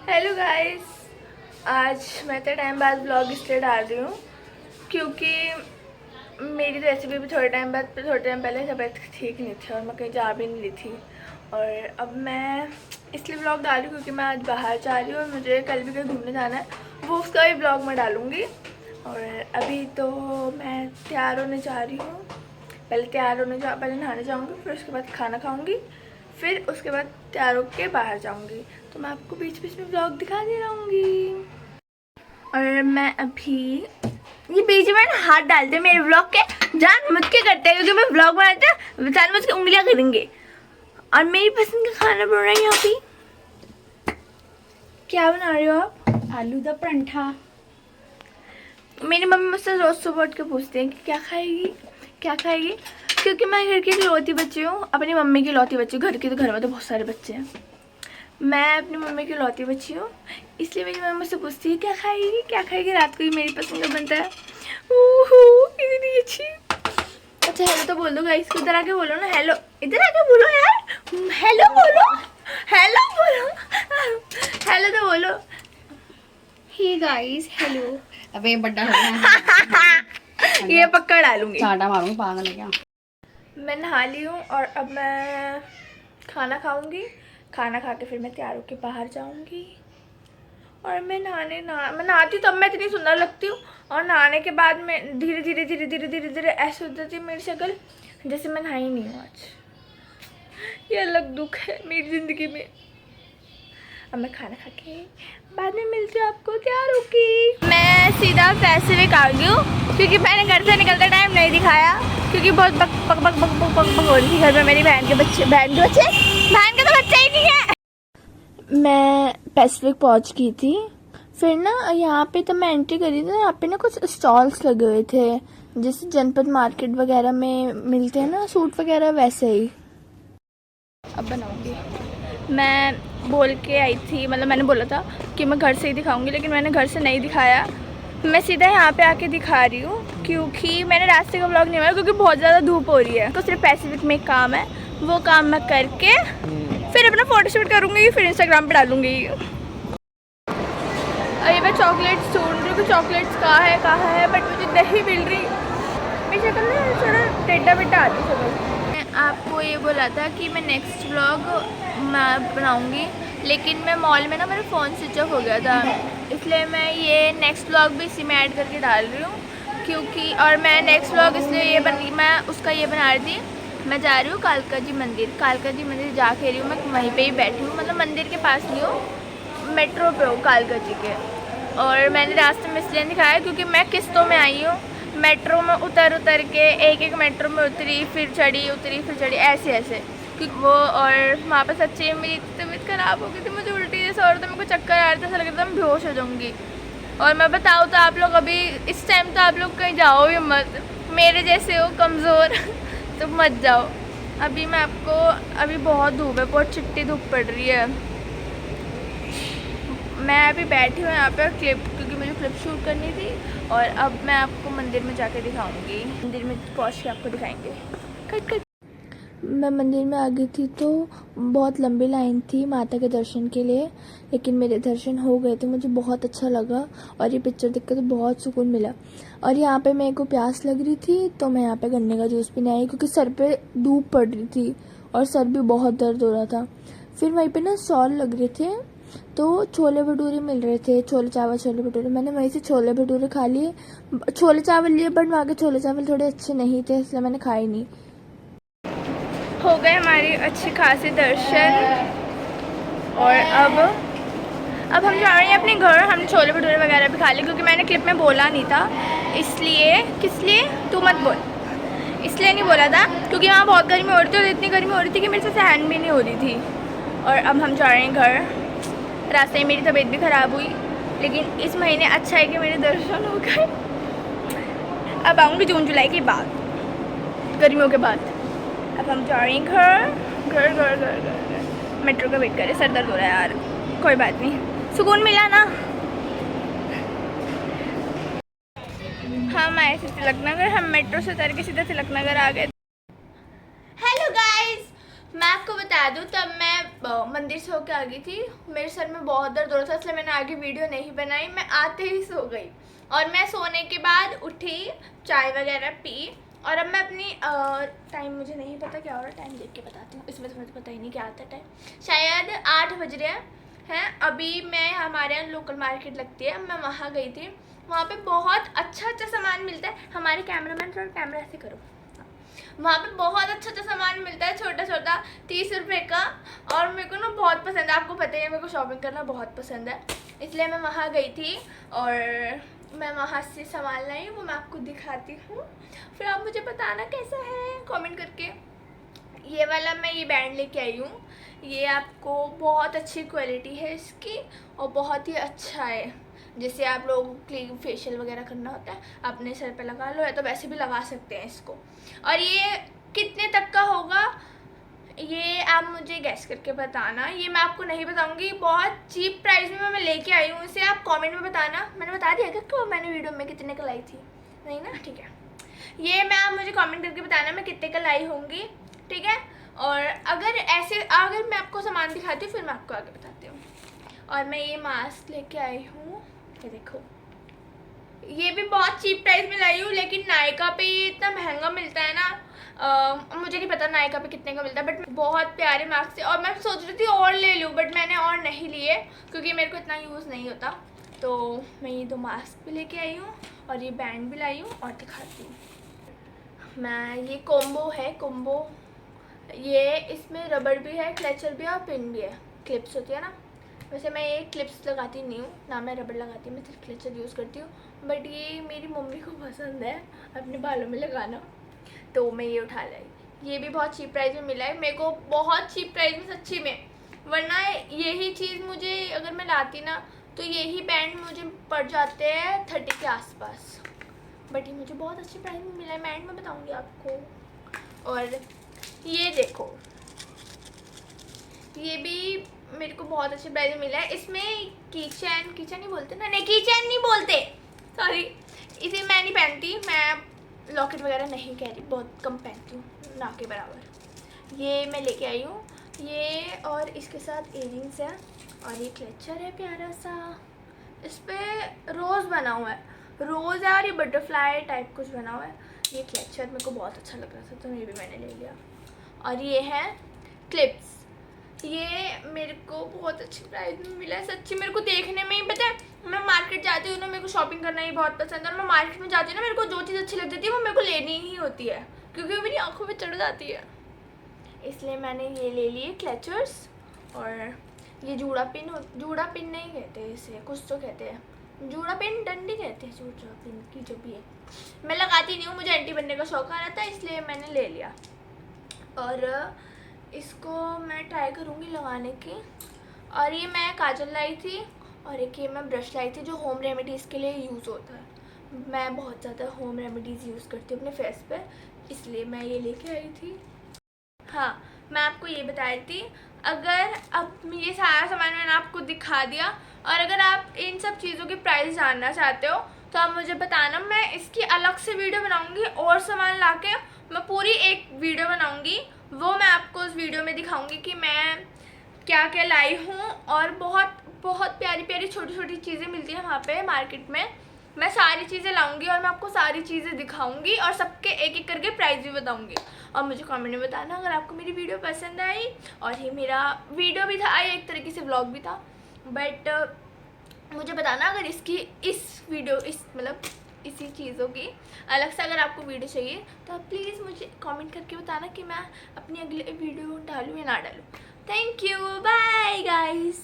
Hello guys, आज मैं इतने टाइम बाद ब्लॉग इसलिए डाल रही हूँ क्योंकि मेरी तो ऐसे भी थोड़े टाइम पहले तबीयत ठीक नहीं थी और मैं कहीं जा भी नहीं रही थी। और अब मैं इसलिए ब्लॉग डाल रही हूँ क्योंकि मैं आज बाहर जा रही हूँ और मुझे कल भी कहीं घूमने जाना है, वो उसका भी ब्लॉग मैं डालूँगी। और अभी तो मैं तैयार होने जा रही हूँ। पहले नहाने जाऊँगी, फिर उसके बाद खाना खाऊँगी, फिर उसके बाद तैयार होके बाहर जाऊँगी। तो मैं आपको बीच बीच में ब्लॉग दिखा दे रहूँगी। और मैं अभी ये बीच में हाथ डालते मेरे ब्लॉग के, जानबूझ के करते हैं क्योंकि मैं ब्लॉग बनाते हैं, जानबूझ के उंगलियां करेंगे। और मेरी पसंद का खाना बन रहा है यहाँ पे। क्या बना रही हो आप? आलू का परांठा। मेरी मम्मी मुझसे रोज सुबह उठ के पूछते हैं कि क्या खाएगी क्या खाएगी, क्योंकि मैं घर की इकलौती बच्ची हूँ, अपनी मम्मी की इकलौती बच्ची हूँ। घर में तो बहुत सारे बच्चे हैं, मैं अपनी मम्मी की इकलौती बच्ची हूँ, इसलिए मेरी मम्मी मुझसे पूछती है क्या खाएगी। रात को ही मेरी पसंद का बनता है। इतनी अच्छी। अच्छा हेलो तो बोल दो गाइस को, इधर आके बोलो ना हेलो, इधर आके बोलो यार, हेलो बोलो, हेलो बोलो, हेलो तो बोलो। Hey guys hello. अबे बड्डा हो गया। ये पक्का डालूंगी, चाटा मारूंगी पागल है क्या। मैं नहा ली हूँ और अब मैं खाना खाऊंगी। खाना खा के फिर मैं तैयार होके बाहर जाऊंगी। और मैं नहाती तब मैं इतनी सुंदर लगती हूँ, और नहाने के बाद मैं धीरे धीरे ऐसे हो जाती है मेरी शक्ल जैसे मैं नहाई नहीं हूँ आज। ये अलग दुख है मेरी ज़िंदगी में। अब मैं खाना खा के बाद में मिलती हूँ आपको तैयार होके। मैं सीधा पैसिफिक आ गई हूँ क्योंकि मैंने घर से निकलते टाइम नहीं दिखाया, क्योंकि बहुत बक हो रही थी घर में मेरी बहन के तो बच्चे ही नहीं है। मैं पैसिफिक पहुंच गई थी। फिर ना यहाँ पे तो मैं एंट्री करी थी, यहाँ पे ना कुछ स्टॉल्स लगे हुए थे जैसे जनपद मार्केट वगैरह में मिलते हैं ना सूट वगैरह, वैसे ही। अब बनाऊंगी। मैं बोल के आई थी, मतलब मैंने बोला था कि मैं घर से ही दिखाऊंगी, लेकिन मैंने घर से नहीं दिखाया। मैं सीधा यहाँ पे आके दिखा रही हूँ क्योंकि मैंने रास्ते का ब्लॉग नहीं बनाया क्योंकि बहुत ज़्यादा धूप हो रही है। तो सिर्फ पैसिफिक में एक काम है, वो काम मैं करके फिर अपना फोटोशूट करूँगी, फिर इंस्टाग्राम पे डालूँगी। अरे मैं चॉकलेट्स ढूंढ रही हूँ कि चॉकलेट्स कहाँ है, बट मुझे नहीं मिल रही। मेरी शक्ल ना थोड़ा टेढ़ा बेटा आती शक्ल। मैं आपको ये बोला था कि मैं नेक्स्ट व्लॉग बनाऊँगी, लेकिन मैं मॉल में ना मेरा फ़ोन स्विच ऑफ हो गया था, इसलिए मैं ये नेक्स्ट व्लॉग भी इसी में ऐड करके डाल रही हूँ। क्योंकि और मैं नेक्स्ट व्लॉग इसलिए मैं उसका ये बना रही थी, मैं जा रही हूँ कालका जी मंदिर जा के रही हूँ। मैं वहीं पे ही बैठी हूँ, मतलब मंदिर के पास नहीं हूँ, मेट्रो पे हूँ कालका जी के। और मैंने रास्ते में इसलिए दिखाया क्योंकि मैं किस्तों में आई हूँ, मेट्रो में उतर के एक मेट्रो में उतरी फिर चढ़ी ऐसे क्योंकि वो। और वहाँ पर सच्ची मेरी तबीयत ख़राब हो गई थी, मुझे उल्टी जैसे और तो मेरे को चक्कर आ रहा था, ऐसा लग रहा था मैं बेहोश हो जाऊँगी। और मैं बताऊँ तो आप लोग अभी इस टाइम तो आप लोग कहीं जाओ भी मत, मेरे जैसे हो कमज़ोर तो मत जाओ। अभी मैं आपको, अभी बहुत धूप है, बहुत चिट्टी धूप पड़ रही है। मैं अभी बैठी हूँ यहाँ पे क्योंकि मुझे क्लिप शूट करनी थी। और अब मैं आपको मंदिर में जाके दिखाऊंगी, मंदिर में पहुँच के आपको दिखाएंगे। कट। मैं मंदिर में आ गई थी तो बहुत लंबी लाइन थी माता के दर्शन के लिए, लेकिन मेरे दर्शन हो गए थे, मुझे बहुत अच्छा लगा और ये पिक्चर देख कर तो बहुत सुकून मिला। और यहाँ पे मेरे को प्यास लग रही थी तो मैं यहाँ पे गन्ने का जूस पीने आई क्योंकि सर पे धूप पड़ रही थी और सर भी बहुत दर्द हो रहा था। फिर वहीं पे ना स्टॉल लग रहे थे तो छोले भटूरे मिल रहे थे, छोले भटूरे। मैंने वहीं से छोले भटूरे खा लिए, छोले चावल लिए, बट वहाँ के छोले चावल थोड़े अच्छे नहीं थे इसलिए मैंने खाए नहीं। हो गए हमारे अच्छे खासे दर्शन और अब हम जा रहे हैं अपने घर। हमने छोले भटूरे वगैरह भी खा लिए क्योंकि मैंने क्लिप में बोला नहीं था, इसलिए। किस लिए तू मत बोल, इसलिए नहीं बोला था क्योंकि वहाँ बहुत गर्मी हो रही थी और इतनी गर्मी हो रही थी कि मेरे से सहन भी नहीं हो रही थी। और अब हम जा रहे हैं घर। रास्ते में मेरी तबीयत भी ख़राब हुई, लेकिन इस महीने अच्छा है कि मेरे दर्शन हो गए। अब आऊँगी जून जुलाई के बाद, गर्मियों के बाद। अब हम जा रहे हैं घर। मेट्रो का वेट करें, सर दर्द हो रहा है यार, कोई बात नहीं, सुकून मिला ना। हम आए थे तिलक नगर, हम मेट्रो से उतर के सीधा तिलक नगर आ गए। हेलो गाइस, मैं आपको बता दूं, तब मैं मंदिर से होकर आ गई थी, मेरे सर में बहुत दर्द हो रहा था, इसलिए मैंने आगे वीडियो नहीं बनाई। मैं आते ही सो गई और मैं सोने के बाद उठी, चाय वगैरह पी, और अब मैं अपनी टाइम मुझे नहीं पता क्या हो रहा है, टाइम देख के बताती हूँ। इसमें तो मुझे पता ही नहीं क्या आता है टाइम, शायद 8 बज रहे हैं। अभी मैं, हमारे यहाँ लोकल मार्केट लगती है, मैं वहाँ गई थी। वहाँ पे बहुत अच्छा अच्छा सामान मिलता है। हमारे कैमरामैन थोड़ा कैमरा ऐसे करो, वहाँ पे बहुत अच्छा अच्छा सामान मिलता है, छोटा छोटा 30 रुपये का, और मेरे को ना बहुत पसंद है। आपको पता ही है मेरे को शॉपिंग करना बहुत पसंद है, इसलिए मैं वहाँ गई थी और मैं वहाँ से सामान लाई, वो मैं आपको दिखाती हूँ, फिर आप मुझे बताना कैसा है कमेंट करके। ये वाला मैं ये बैंड लेके आई हूँ, ये आपको बहुत अच्छी क्वालिटी है इसकी और बहुत ही अच्छा है। जैसे आप लोगों को फेशियल वगैरह करना होता है, अपने सर पे लगा लो, या तो वैसे भी लगा सकते हैं इसको। और ये कितने तक का होगा ये आप मुझे गैस करके बताना, ये मैं आपको नहीं बताऊंगी। बहुत चीप प्राइस में मैं लेके आई हूँ इसे, आप कमेंट में बताना। मैंने बता दिया क्या कि मैंने वीडियो में कितने का लाई थी? नहीं ना, ठीक है। ये मैं आप मुझे कमेंट करके बताना मैं कितने का लाई होंगी, ठीक है। और अगर मैं आपको सामान दिखाती हूँ फिर मैं आपको आगे बताती हूँ। और मैं ये मास्क लेके आई हूँ, ये देखो, ये भी बहुत चीप प्राइस में लाई हूँ, लेकिन नायका पे ये इतना महंगा मिलता है ना, मुझे नहीं पता नायका पे कितने का मिलता है, बट बहुत प्यारे मास्क थे। और मैं सोच रही थी और ले लूँ, बट मैंने और नहीं लिए क्योंकि मेरे को इतना यूज़ नहीं होता। तो मैं ये 2 मास्क भी लेके आई हूँ और ये बैंड भी लाई हूँ, और दिखाती हूँ मैं। ये कॉम्बो है, कॉम्बो, ये इसमें रबड़ भी है, क्लचर भी है और पिन भी है, क्लिप्स होती है ना। वैसे मैं ये क्लिप्स लगाती नहीं हूँ ना, मैं रबड़ लगाती हूँ, मैं सिर्फ क्लचर यूज़ करती हूँ। बट ये मेरी मम्मी को पसंद है अपने बालों में लगाना, तो मैं ये उठा लाई। ये भी बहुत चीप प्राइस में मिला है मेरे को, बहुत चीप प्राइस में सच्ची में, वरना यही चीज़ मुझे अगर मैं लाती ना तो यही बैंड मुझे पड़ जाते हैं 30 के आसपास, बट ये मुझे बहुत अच्छी प्राइस में मिला है, मैं एंड में बताऊँगी आपको। और ये देखो, ये भी मेरे को बहुत अच्छे प्राइस में मिला है। इसमें कीचैन नहीं बोलते ना, नहीं कीचैन नहीं बोलते, सॉरी, इसे मैं नहीं पहनती, मैं लॉकेट वगैरह नहीं कह रही, बहुत कम पहनती हूँ, ना के बराबर। ये मैं लेके आई हूँ ये, और इसके साथ इयरिंग्स है, और ये क्लचर है प्यारा सा, इस पर रोज़ बना हुआ है, रोज़ है और ये बटरफ्लाई टाइप कुछ बना हुआ है। ये क्लचर मेरे को बहुत अच्छा लग रहा था तो ये भी मैंने ले लिया। और ये है क्लिप्स, ये मेरे को बहुत अच्छी प्राइस में मिला है सच्ची। मेरे को देखने में ही पता है, मैं मार्केट जाती हूँ ना, मेरे को शॉपिंग करना ही बहुत पसंद है, और मैं मार्केट में जाती हूँ ना, मेरे को जो चीज़ अच्छी लग जाती है वो मेरे को लेनी ही होती है, क्योंकि वो मेरी आंखों पे चढ़ जाती है, इसलिए मैंने ये ले लिए क्लचर्स। और ये जूड़ा पिन नहीं कहते इसे, कुछ तो कहते हैं, जूड़ा पिन, डंडी कहते हैं, जूड़ा पिन की जो भी है। मैं लगाती नहीं हूँ, मुझे आंटी बनने का शौक आ रहा था इसलिए मैंने ले लिया। और इसको मैं ट्राई करूँगी लगाने की। और ये मैं काजल लाई थी, और एक ये मैं ब्रश लाई थी जो होम रेमेडीज़ के लिए यूज़ होता है। मैं बहुत ज़्यादा होम रेमेडीज़ यूज़ करती हूँ अपने फेस पे, इसलिए मैं ये लेके आई थी। हाँ, मैं आपको ये बता रही थी, अगर अब ये सारा सामान मैंने आपको दिखा दिया, और अगर आप इन सब चीज़ों की प्राइस जानना चाहते हो तो आप मुझे बताना, मैं इसकी अलग से वीडियो बनाऊंगी, और सामान लाके मैं पूरी एक वीडियो बनाऊंगी, वो मैं आपको उस वीडियो में दिखाऊंगी कि मैं क्या क्या लाई हूँ। और बहुत बहुत प्यारी प्यारी छोटी छोटी चीज़ें मिलती हैं वहाँ पे मार्केट में, मैं सारी चीज़ें लाऊंगी और मैं आपको सारी चीज़ें दिखाऊंगी, और सबके एक एक करके प्राइस भी बताऊंगी। और मुझे कमेंट में बताना अगर आपको मेरी वीडियो पसंद आई। और ये मेरा वीडियो भी था, एक तरीके से व्लॉग भी था, बट मुझे बताना अगर इसकी मतलब इसी चीज़ों की अलग से अगर आपको वीडियो चाहिए तो आप प्लीज़ मुझे कमेंट करके बताना कि मैं अपनी अगले वीडियो डालूँ या ना डालूँ। Thank you, bye guys.